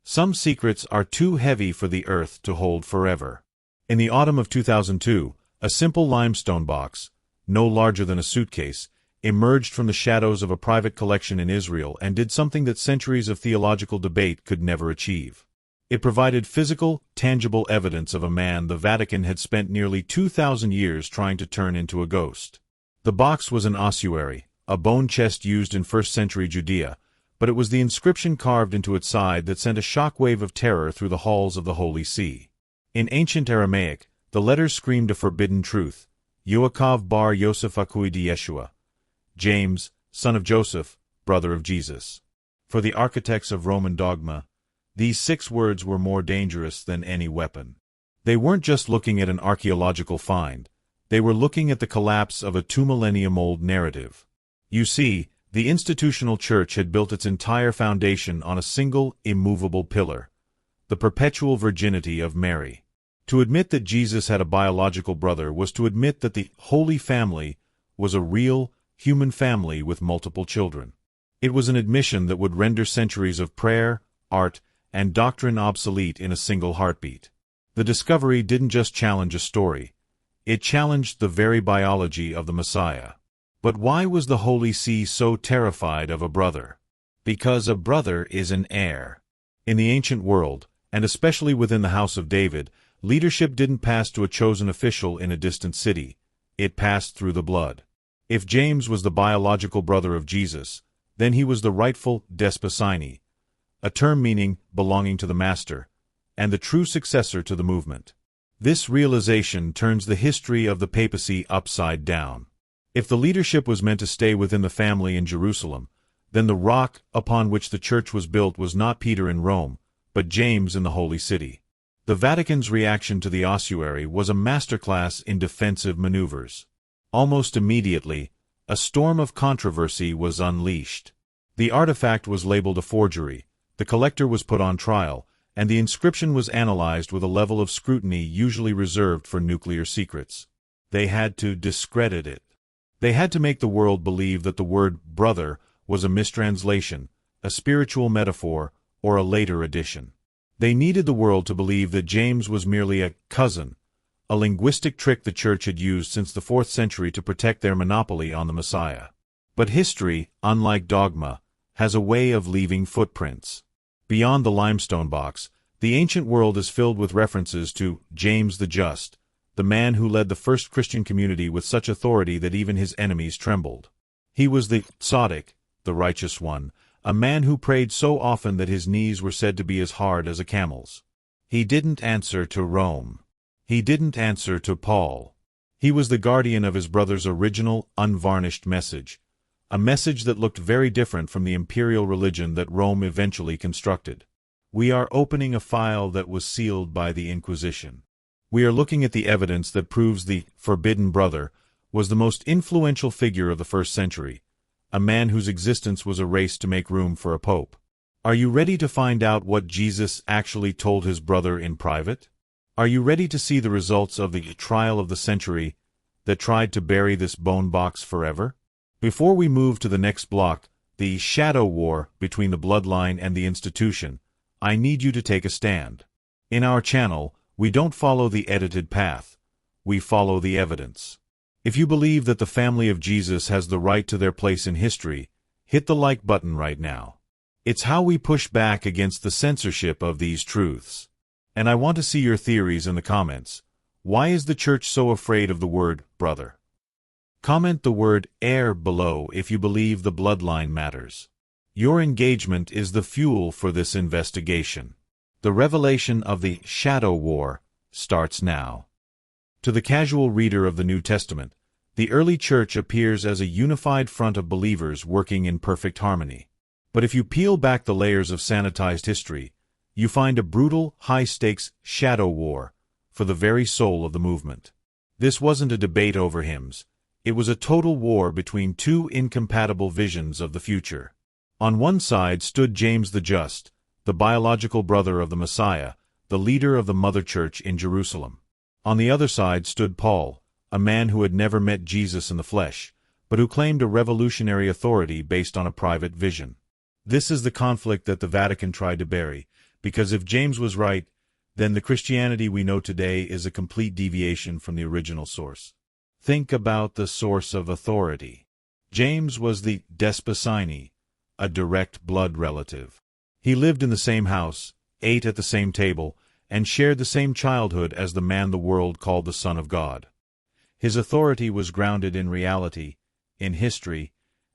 Some secrets are too heavy for the earth to hold forever. In the autumn of 2002, a simple limestone box, no larger than a suitcase, emerged from the shadows of a private collection in Israel and did something that centuries of theological debate could never achieve. It provided physical, tangible evidence of a man the Vatican had spent nearly 2,000 years trying to turn into a ghost. The box was an ossuary, a bone chest used in first-century Judea, but it was the inscription carved into its side that sent a shockwave of terror through the halls of the Holy See. In ancient Aramaic, the letters screamed a forbidden truth: Yoachav bar Yosef Akui di Yeshua, James, son of Joseph, brother of Jesus. For the architects of Roman dogma, these 6 words were more dangerous than any weapon. They weren't just looking at an archaeological find, they were looking at the collapse of a 2-millennium-old narrative. You see, the institutional church had built its entire foundation on a single, immovable pillar: the perpetual virginity of Mary. To admit that Jesus had a biological brother was to admit that the Holy Family was a real, human family with multiple children. It was an admission that would render centuries of prayer, art, and doctrine obsolete in a single heartbeat. The discovery didn't just challenge a story, it challenged the very biology of the Messiah. But why was the Holy See so terrified of a brother? Because a brother is an heir. In the ancient world, and especially within the house of David, leadership didn't pass to a chosen official in a distant city, it passed through the blood. If James was the biological brother of Jesus, then he was the rightful Desposyni, a term meaning belonging to the master, and the true successor to the movement. This realization turns the history of the papacy upside down. If the leadership was meant to stay within the family in Jerusalem, then the rock upon which the church was built was not Peter in Rome, but James in the Holy City. The Vatican's reaction to the ossuary was a masterclass in defensive maneuvers. Almost immediately, a storm of controversy was unleashed. The artifact was labeled a forgery, the collector was put on trial, and the inscription was analyzed with a level of scrutiny usually reserved for nuclear secrets. They had to discredit it. They had to make the world believe that the word brother was a mistranslation, a spiritual metaphor, or a later addition. They needed the world to believe that James was merely a cousin, a linguistic trick the church had used since the 4th century to protect their monopoly on the Messiah. But history, unlike dogma, has a way of leaving footprints. Beyond the limestone box, the ancient world is filled with references to James the Just, the man who led the first Christian community with such authority that even his enemies trembled. He was the tzaddik, the righteous one, a man who prayed so often that his knees were said to be as hard as a camel's. He didn't answer to Rome. He didn't answer to Paul. He was the guardian of his brother's original, unvarnished message, a message that looked very different from the imperial religion that Rome eventually constructed. We are opening a file that was sealed by the Inquisition. We are looking at the evidence that proves the forbidden brother was the most influential figure of the 1st century, a man whose existence was erased to make room for a pope. Are you ready to find out what Jesus actually told his brother in private? Are you ready to see the results of the trial of the century that tried to bury this bone box forever? Before we move to the next block, the shadow war between the bloodline and the institution, I need you to take a stand. In our channel, we don't follow the edited path. We follow the evidence. If you believe that the family of Jesus has the right to their place in history, hit the like button right now. It's how we push back against the censorship of these truths. And I want to see your theories in the comments. Why is the church so afraid of the word brother? Comment the word heir below if you believe the bloodline matters. Your engagement is the fuel for this investigation. The revelation of the shadow war starts now. To the casual reader of the New Testament, the early church appears as a unified front of believers working in perfect harmony. But if you peel back the layers of sanitized history, you find a brutal, high-stakes shadow war for the very soul of the movement. This wasn't a debate over hymns. It was a total war between 2 incompatible visions of the future. On one side stood James the Just, the biological brother of the Messiah, the leader of the Mother Church in Jerusalem. On the other side stood Paul, a man who had never met Jesus in the flesh, but who claimed a revolutionary authority based on a private vision. This is the conflict that the Vatican tried to bury, Because if James was right, then the Christianity we know today is a complete deviation from the original source. Think about the source of authority. James was the Desposyni, a direct blood relative. He lived in the same house, ate at the same table, and shared the same childhood as the man the world called the Son of God. His authority was grounded in reality, in history,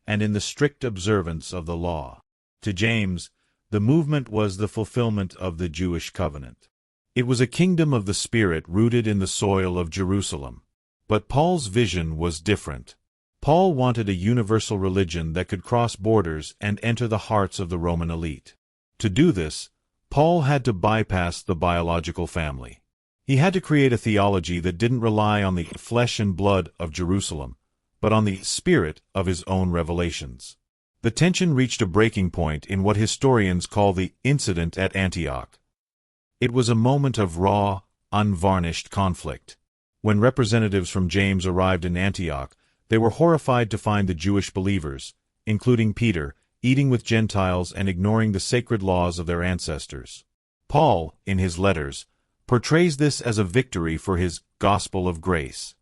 and in the strict observance of the law. To James, the movement was the fulfillment of the Jewish covenant. It was a kingdom of the Spirit rooted in the soil of Jerusalem. But Paul's vision was different. Paul wanted a universal religion that could cross borders and enter the hearts of the Roman elite. To do this, Paul had to bypass the biological family. He had to create a theology that didn't rely on the flesh and blood of Jerusalem, but on the spirit of his own revelations. The tension reached a breaking point in what historians call the incident at Antioch. It was a moment of raw, unvarnished conflict. When representatives from James arrived in Antioch, they were horrified to find the Jewish believers, including Peter, eating with Gentiles and ignoring the sacred laws of their ancestors. Paul, in his letters, portrays this as a victory for his gospel of grace.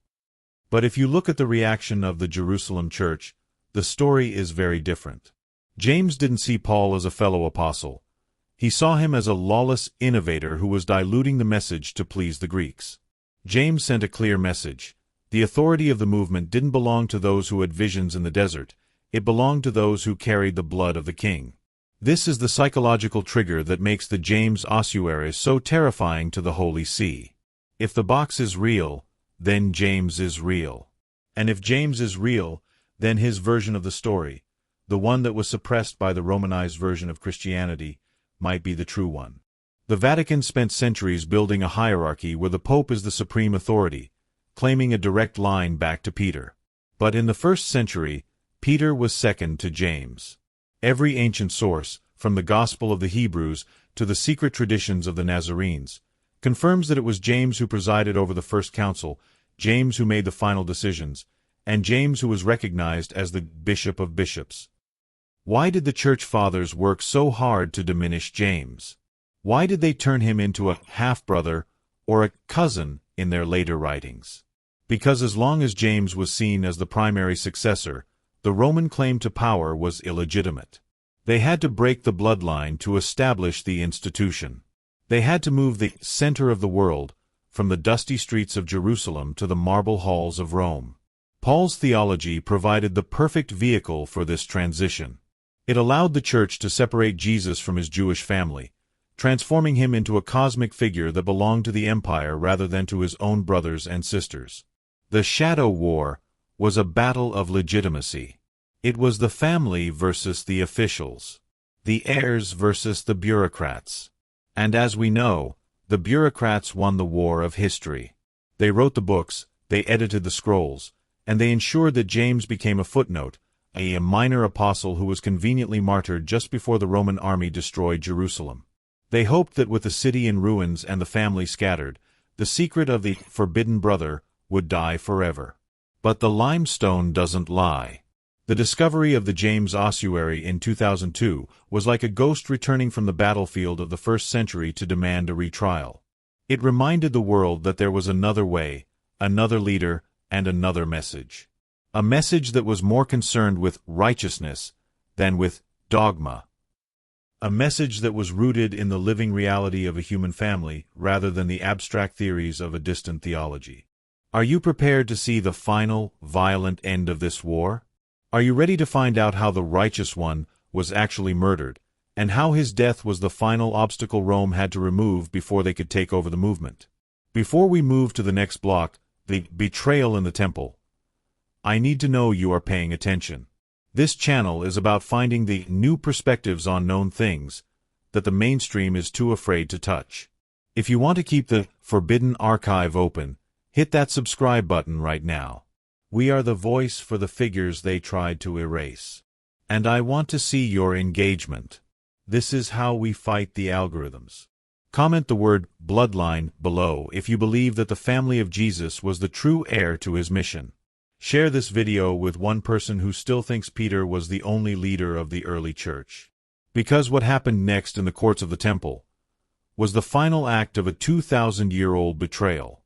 But if you look at the reaction of the Jerusalem church, the story is very different. James didn't see Paul as a fellow apostle. He saw him as a lawless innovator who was diluting the message to please the Greeks. James sent a clear message. The authority of the movement didn't belong to those who had visions in the desert. It belonged to those who carried the blood of the king. This is the psychological trigger that makes the James Ossuary so terrifying to the Holy See. If the box is real, then James is real. And if James is real, then his version of the story, the one that was suppressed by the Romanized version of Christianity, might be the true one. The Vatican spent centuries building a hierarchy where the Pope is the supreme authority, claiming a direct line back to Peter. But in the 1st century, Peter was second to James. Every ancient source, from the Gospel of the Hebrews to the secret traditions of the Nazarenes, confirms that it was James who presided over the First Council, James who made the final decisions, and James who was recognized as the Bishop of Bishops. Why did the Church Fathers work so hard to diminish James? Why did they turn him into a half-brother or a cousin in their later writings? Because as long as James was seen as the primary successor, the Roman claim to power was illegitimate. They had to break the bloodline to establish the institution. They had to move the center of the world from the dusty streets of Jerusalem to the marble halls of Rome. Paul's theology provided the perfect vehicle for this transition. It allowed the church to separate Jesus from his Jewish family, transforming him into a cosmic figure that belonged to the empire rather than to his own brothers and sisters. The Shadow War was a battle of legitimacy. It was the family versus the officials, the heirs versus the bureaucrats. And as we know, the bureaucrats won the war of history. They wrote the books, they edited the scrolls, and they ensured that James became a footnote, a minor apostle who was conveniently martyred just before the Roman army destroyed Jerusalem. They hoped that with the city in ruins and the family scattered, the secret of the forbidden brother would die forever. But the limestone doesn't lie. The discovery of the James Ossuary in 2002 was like a ghost returning from the battlefield of the 1st century to demand a retrial. It reminded the world that there was another way, another leader, and another message. A message that was more concerned with righteousness than with dogma. A message that was rooted in the living reality of a human family rather than the abstract theories of a distant theology. Are you prepared to see the final, violent end of this war? Are you ready to find out how the righteous one was actually murdered, and how his death was the final obstacle Rome had to remove before they could take over the movement? Before we move to the next block, the betrayal in the temple, I need to know you are paying attention. This channel is about finding the new perspectives on known things that the mainstream is too afraid to touch. If you want to keep the forbidden archive open, hit that subscribe button right now. We are the voice for the figures they tried to erase. And I want to see your engagement. This is how we fight the algorithms. Comment the word bloodline below if you believe that the family of Jesus was the true heir to his mission. Share this video with one person who still thinks Peter was the only leader of the early church. Because what happened next in the courts of the temple was the final act of a 2,000-year-old betrayal.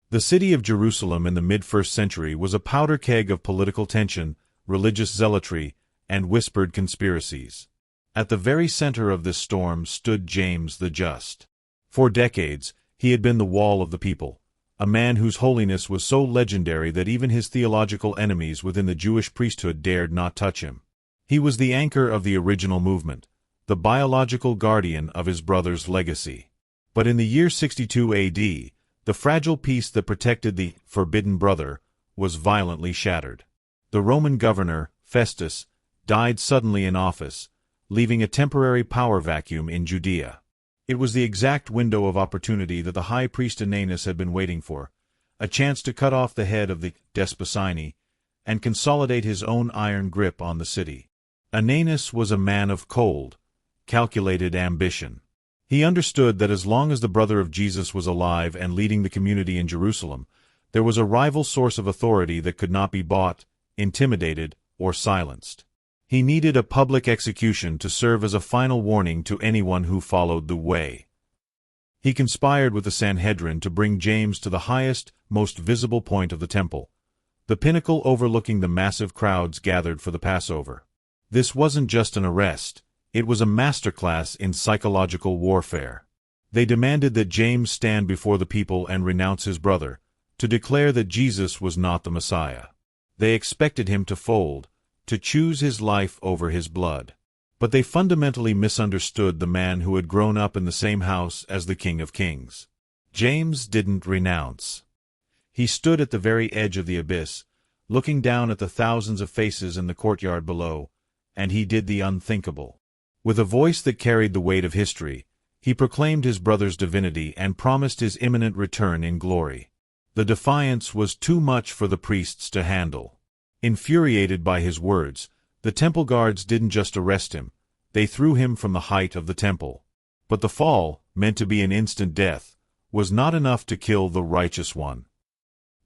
The city of Jerusalem in the mid-1st century was a powder keg of political tension, religious zealotry, and whispered conspiracies. At the very center of this storm stood James the Just. For decades, he had been the wall of the people, a man whose holiness was so legendary that even his theological enemies within the Jewish priesthood dared not touch him. He was the anchor of the original movement, the biological guardian of his brother's legacy. But in the year 62 AD, the fragile peace that protected the forbidden brother was violently shattered. The Roman governor, Festus, died suddenly in office, leaving a temporary power vacuum in Judea. It was the exact window of opportunity that the high priest Ananus had been waiting for, a chance to cut off the head of the Desposyni and consolidate his own iron grip on the city. Ananus was a man of cold, calculated ambition. He understood that as long as the brother of Jesus was alive and leading the community in Jerusalem, there was a rival source of authority that could not be bought, intimidated, or silenced. He needed a public execution to serve as a final warning to anyone who followed the way. He conspired with the Sanhedrin to bring James to the highest, most visible point of the temple, the pinnacle overlooking the massive crowds gathered for the Passover. This wasn't just an arrest. It was a masterclass in psychological warfare. They demanded that James stand before the people and renounce his brother, to declare that Jesus was not the Messiah. They expected him to fold, to choose his life over his blood. But they fundamentally misunderstood the man who had grown up in the same house as the King of Kings. James didn't renounce. He stood at the very edge of the abyss, looking down at the thousands of faces in the courtyard below, and he did the unthinkable. With a voice that carried the weight of history, he proclaimed his brother's divinity and promised his imminent return in glory. The defiance was too much for the priests to handle. Infuriated by his words, the temple guards didn't just arrest him, they threw him from the height of the temple. But the fall, meant to be an instant death, was not enough to kill the righteous one.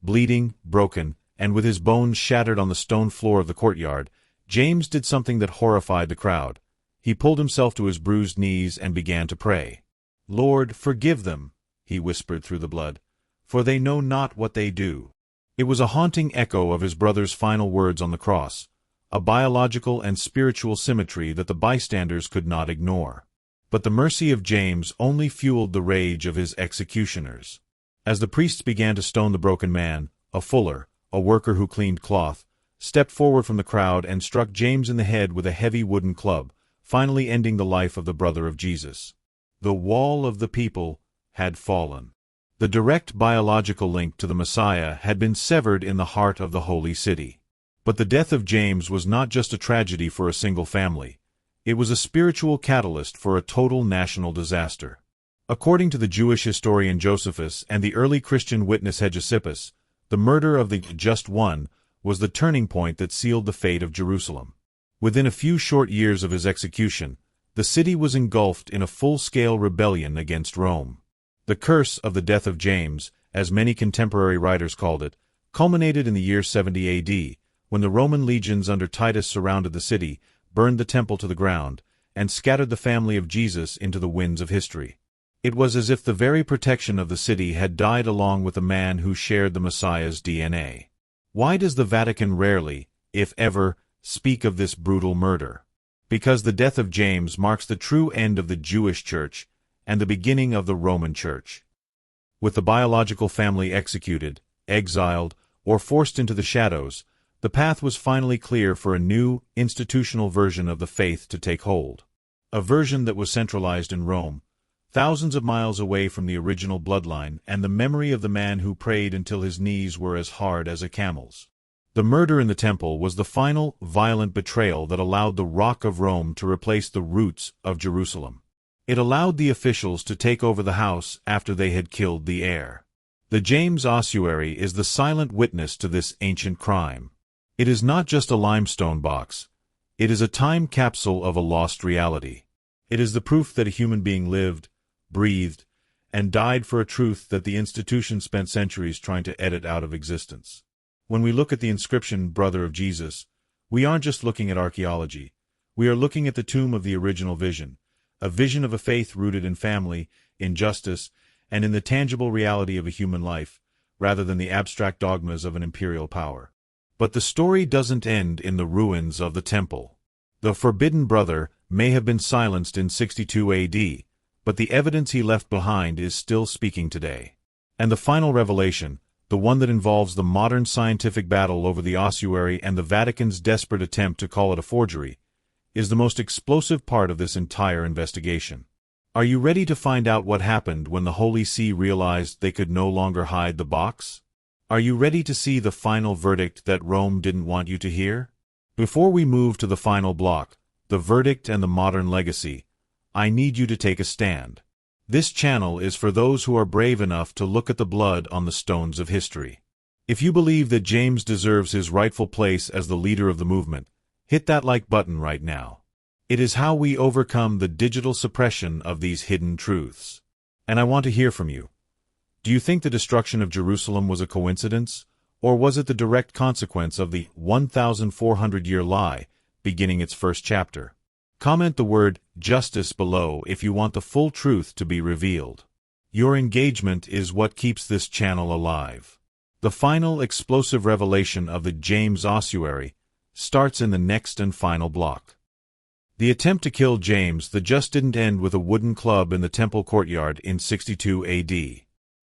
Bleeding, broken, and with his bones shattered on the stone floor of the courtyard, James did something that horrified the crowd. He pulled himself to his bruised knees and began to pray. "Lord, forgive them," he whispered through the blood, "for they know not what they do." It was a haunting echo of his brother's final words on the cross, a biological and spiritual symmetry that the bystanders could not ignore. But the mercy of James only fueled the rage of his executioners. As the priests began to stone the broken man, a fuller, a worker who cleaned cloth, stepped forward from the crowd and struck James in the head with a heavy wooden club, finally ending the life of the brother of Jesus. The wall of the people had fallen. The direct biological link to the Messiah had been severed in the heart of the holy city. But the death of James was not just a tragedy for a single family. It was a spiritual catalyst for a total national disaster. According to the Jewish historian Josephus and the early Christian witness Hegesippus, the murder of the Just One was the turning point that sealed the fate of Jerusalem. Within a few short years of his execution, the city was engulfed in a full-scale rebellion against Rome. The curse of the death of James, as many contemporary writers called it, culminated in the year 70 AD, when the Roman legions under Titus surrounded the city, burned the temple to the ground, and scattered the family of Jesus into the winds of history. It was as if the very protection of the city had died along with the man who shared the Messiah's DNA. Why does the Vatican rarely, if ever, speak of this brutal murder? Because the death of James marks the true end of the Jewish Church and the beginning of the Roman Church. With the biological family executed, exiled, or forced into the shadows, the path was finally clear for a new, institutional version of the faith to take hold. A version that was centralized in Rome, thousands of miles away from the original bloodline and the memory of the man who prayed until his knees were as hard as a camel's. The murder in the temple was the final, violent betrayal that allowed the Rock of Rome to replace the roots of Jerusalem. It allowed the officials to take over the house after they had killed the heir. The James Ossuary is the silent witness to this ancient crime. It is not just a limestone box. It is a time capsule of a lost reality. It is the proof that a human being lived, breathed, and died for a truth that the institution spent centuries trying to edit out of existence. When we look at the inscription, "Brother of Jesus," we aren't just looking at archaeology. We are looking at the tomb of the original vision, a vision of a faith rooted in family, in justice, and in the tangible reality of a human life, rather than the abstract dogmas of an imperial power. But the story doesn't end in the ruins of the temple. The forbidden brother may have been silenced in 62 AD, but the evidence he left behind is still speaking today. And the final revelation, the one that involves the modern scientific battle over the ossuary and the Vatican's desperate attempt to call it a forgery, is the most explosive part of this entire investigation. Are you ready to find out what happened when the Holy See realized they could no longer hide the box? Are you ready to see the final verdict that Rome didn't want you to hear? Before we move to the final block, the verdict and the modern legacy, I need you to take a stand. This channel is for those who are brave enough to look at the blood on the stones of history. If you believe that James deserves his rightful place as the leader of the movement, hit that like button right now. It is how we overcome the digital suppression of these hidden truths. And I want to hear from you. Do you think the destruction of Jerusalem was a coincidence, or was it the direct consequence of the 1,400-year lie beginning its first chapter? Comment the word justice below if you want the full truth to be revealed. Your engagement is what keeps this channel alive. The final explosive revelation of the James Ossuary starts in the next and final block. The attempt to kill James the Just didn't end with a wooden club in the temple courtyard in 62 AD.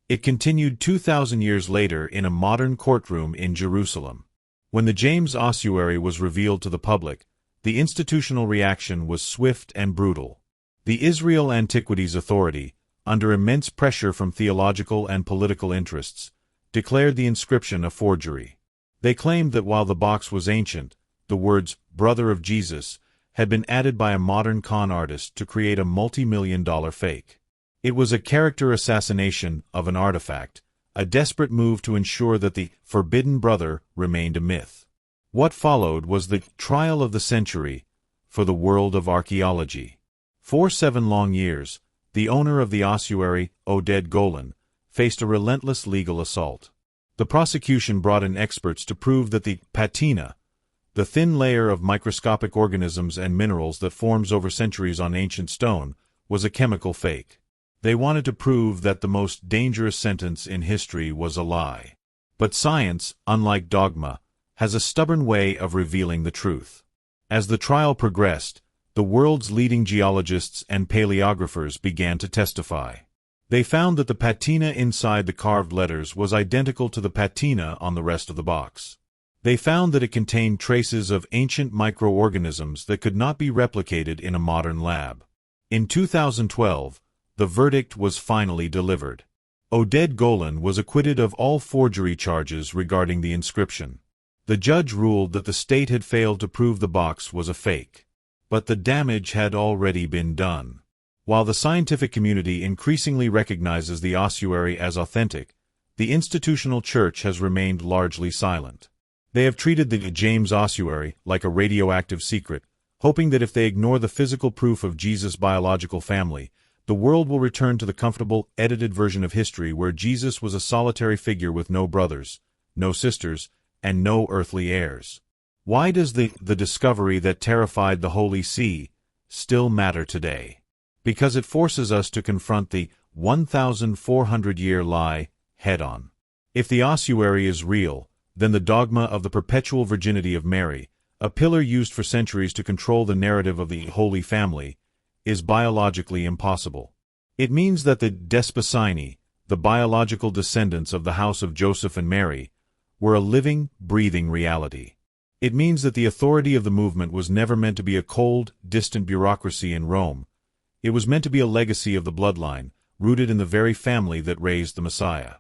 It continued 2,000 years later in a modern courtroom in Jerusalem. When the James Ossuary was revealed to the public, the institutional reaction was swift and brutal. The Israel Antiquities Authority, under immense pressure from theological and political interests, declared the inscription a forgery. They claimed that while the box was ancient, the words "Brother of Jesus" had been added by a modern con artist to create a multi-million-dollar fake. It was a character assassination of an artifact, a desperate move to ensure that the forbidden brother remained a myth. What followed was the trial of the century for the world of archaeology. For 7 long years, the owner of the ossuary, Oded Golan, faced a relentless legal assault. The prosecution brought in experts to prove that the patina, the thin layer of microscopic organisms and minerals that forms over centuries on ancient stone, was a chemical fake. They wanted to prove that the most dangerous sentence in history was a lie. But science, unlike dogma, has a stubborn way of revealing the truth. As the trial progressed, the world's leading geologists and paleographers began to testify. They found that the patina inside the carved letters was identical to the patina on the rest of the box. They found that it contained traces of ancient microorganisms that could not be replicated in a modern lab. In 2012, the verdict was finally delivered. Oded Golan was acquitted of all forgery charges regarding the inscription. The judge ruled that the state had failed to prove the box was a fake. But the damage had already been done. While the scientific community increasingly recognizes the ossuary as authentic, the institutional church has remained largely silent. They have treated the James Ossuary like a radioactive secret, hoping that if they ignore the physical proof of Jesus' biological family, the world will return to the comfortable, edited version of history where Jesus was a solitary figure with no brothers, no sisters, and no earthly heirs. Why does the discovery that terrified the Holy See still matter today? Because it forces us to confront the 1,400-year lie head-on. If the ossuary is real, then the dogma of the perpetual virginity of Mary, a pillar used for centuries to control the narrative of the Holy Family, is biologically impossible. It means that the Desposyni, the biological descendants of the house of Joseph and Mary, were a living, breathing reality. It means that the authority of the movement was never meant to be a cold, distant bureaucracy in Rome. It was meant to be a legacy of the bloodline, rooted in the very family that raised the Messiah.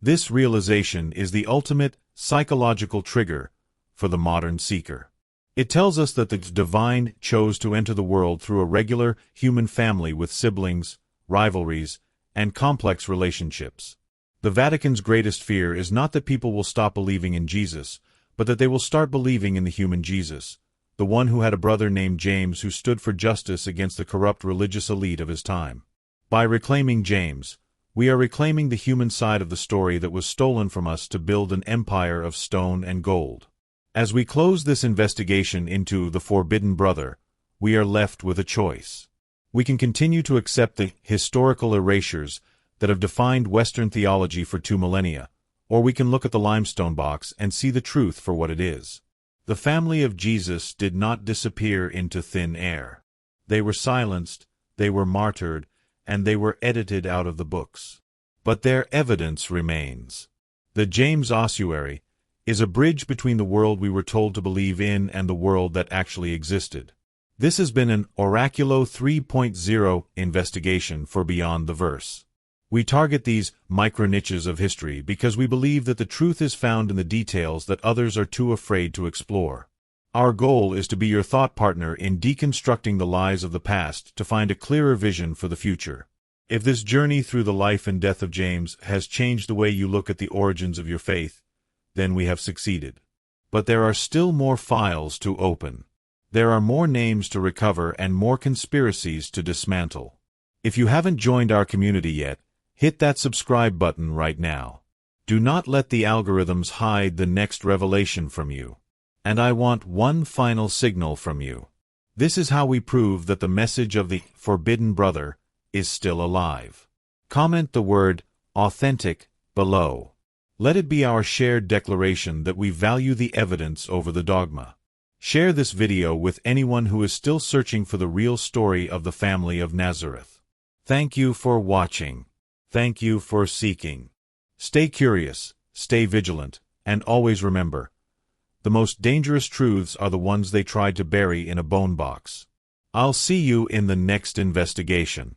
This realization is the ultimate psychological trigger for the modern seeker. It tells us that the divine chose to enter the world through a regular human family with siblings, rivalries, and complex relationships. The Vatican's greatest fear is not that people will stop believing in Jesus, but that they will start believing in the human Jesus, the one who had a brother named James who stood for justice against the corrupt religious elite of his time. By reclaiming James, we are reclaiming the human side of the story that was stolen from us to build an empire of stone and gold. As we close this investigation into the forbidden brother, we are left with a choice. We can continue to accept the historical erasures that have defined Western theology for 2 millennia, or we can look at the limestone box and see the truth for what it is. The family of Jesus did not disappear into thin air. They were silenced, they were martyred, and they were edited out of the books. But their evidence remains. The James Ossuary is a bridge between the world we were told to believe in and the world that actually existed. This has been an Oraculo 3.0 investigation for Beyond the Verse. We target these micro-niches of history because we believe that the truth is found in the details that others are too afraid to explore. Our goal is to be your thought partner in deconstructing the lies of the past to find a clearer vision for the future. If this journey through the life and death of James has changed the way you look at the origins of your faith, then we have succeeded. But there are still more files to open. There are more names to recover and more conspiracies to dismantle. If you haven't joined our community yet, hit that subscribe button right now. Do not let the algorithms hide the next revelation from you. And I want one final signal from you. This is how we prove that the message of the forbidden brother is still alive. Comment the word authentic below. Let it be our shared declaration that we value the evidence over the dogma. Share this video with anyone who is still searching for the real story of the family of Nazareth. Thank you for watching. Thank you for seeking. Stay curious, stay vigilant, and always remember, the most dangerous truths are the ones they tried to bury in a bone box. I'll see you in the next investigation.